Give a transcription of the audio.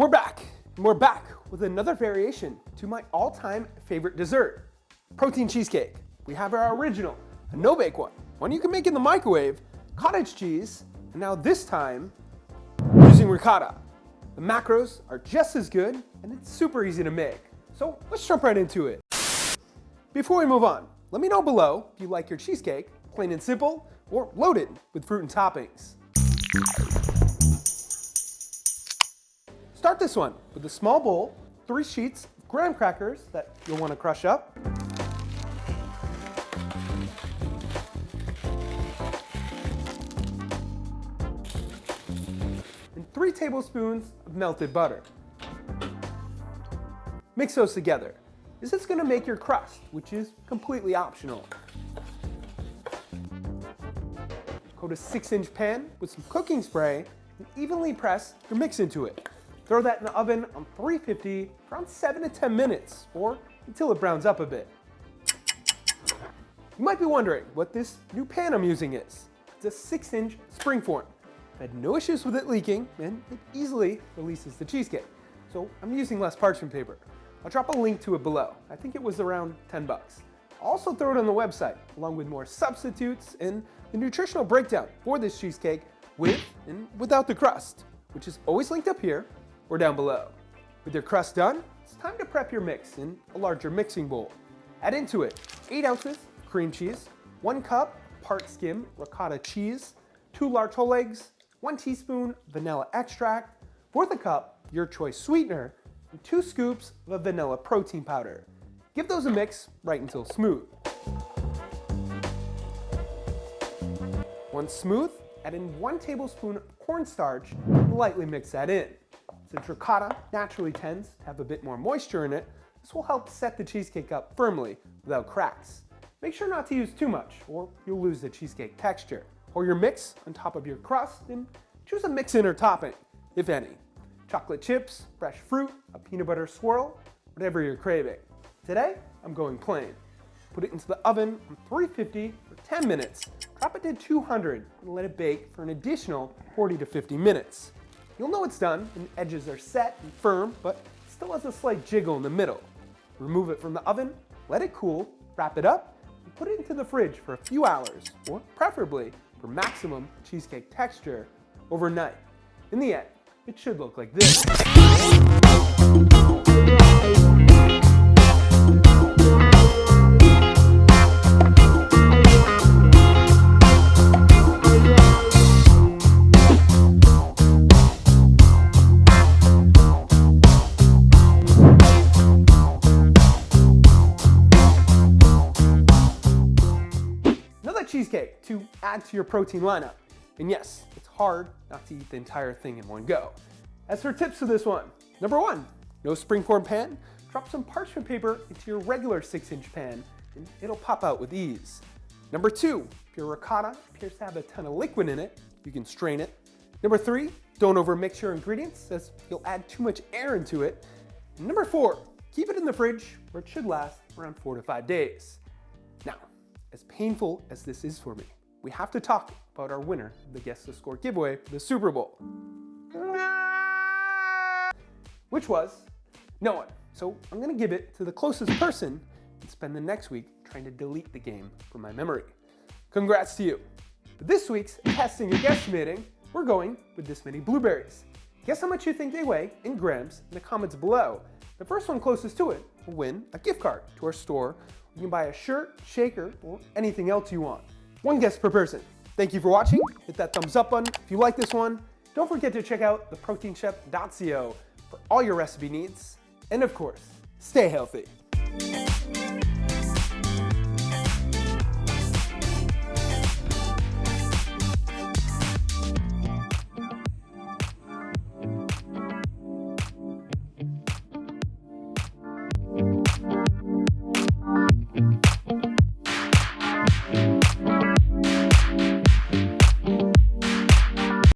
We're back, and we're back with another variation to my all-time favorite dessert, protein cheesecake. We have our original, a no-bake one you can make in the microwave, cottage cheese, and now this time, using ricotta. The macros are just as good, and it's super easy to make. So let's jump right into it. Before we move on, let me know below if you like your cheesecake, plain and simple, or loaded with fruit and toppings. Start this one with a small bowl, 3 sheets of graham crackers that you'll want to crush up, and 3 tablespoons of melted butter. Mix those together. This is going to make your crust, which is completely optional. Coat a 6-inch pan with some cooking spray and evenly press your mix into it. Throw that in the oven on 350 for around 7 to 10 minutes, or until it browns up a bit. You might be wondering what this new pan I'm using is. It's a 6-inch springform. I've had no issues with it leaking, and it easily releases the cheesecake. So I'm using less parchment paper. I'll drop a link to it below. I think it was around 10 bucks. I'll also throw it on the website, along with more substitutes and the nutritional breakdown for this cheesecake with and without the crust, which is always linked up here or down below. With your crust done, it's time to prep your mix in a larger mixing bowl. Add into it 8 ounces of cream cheese, 1 cup part skim ricotta cheese, 2 large whole eggs, 1 teaspoon vanilla extract, 1/4 cup your choice sweetener, and 2 scoops of a vanilla protein powder. Give those a mix right until smooth. Once smooth, add in 1 tablespoon of cornstarch and lightly mix that in. Since ricotta naturally tends to have a bit more moisture in it, this will help set the cheesecake up firmly without cracks. Make sure not to use too much or you'll lose the cheesecake texture. Pour your mix on top of your crust and choose a mix-in or topping, if any. Chocolate chips, fresh fruit, a peanut butter swirl, whatever you're craving. Today, I'm going plain. Put it into the oven on 350 for 10 minutes. Drop it to 200 and let it bake for an additional 40 to 50 minutes. You'll know it's done when the edges are set and firm, but still has a slight jiggle in the middle. Remove it from the oven, let it cool, wrap it up, and put it into the fridge for a few hours, or preferably for maximum cheesecake texture, overnight. In the end, it should look like this. Cheesecake to add to your protein lineup. And yes, it's hard not to eat the entire thing in one go. As for tips for this one, number 1, no springform pan. Drop some parchment paper into your regular 6-inch pan and it'll pop out with ease. Number 2, if your ricotta appears to have a ton of liquid in it, you can strain it. Number 3, don't overmix your ingredients as you'll add too much air into it. And number 4, keep it in the fridge where it should last around 4 to 5 days. Now, as painful as this is for me, we have to talk about our winner of the Guess the Score giveaway for the Super Bowl. Which was no one. So I'm gonna give it to the closest person and spend the next week trying to delete the game from my memory. Congrats to you. For this week's testing and guesstimating, we're going with this many blueberries. Guess how much you think they weigh in grams in the comments below. The first one closest to it will win a gift card to our store. You can buy a shirt, shaker, or anything else you want. 1 guess per person. Thank you for watching. Hit that thumbs up button if you like this one. Don't forget to check out theproteinchef.co for all your recipe needs. And of course, stay healthy.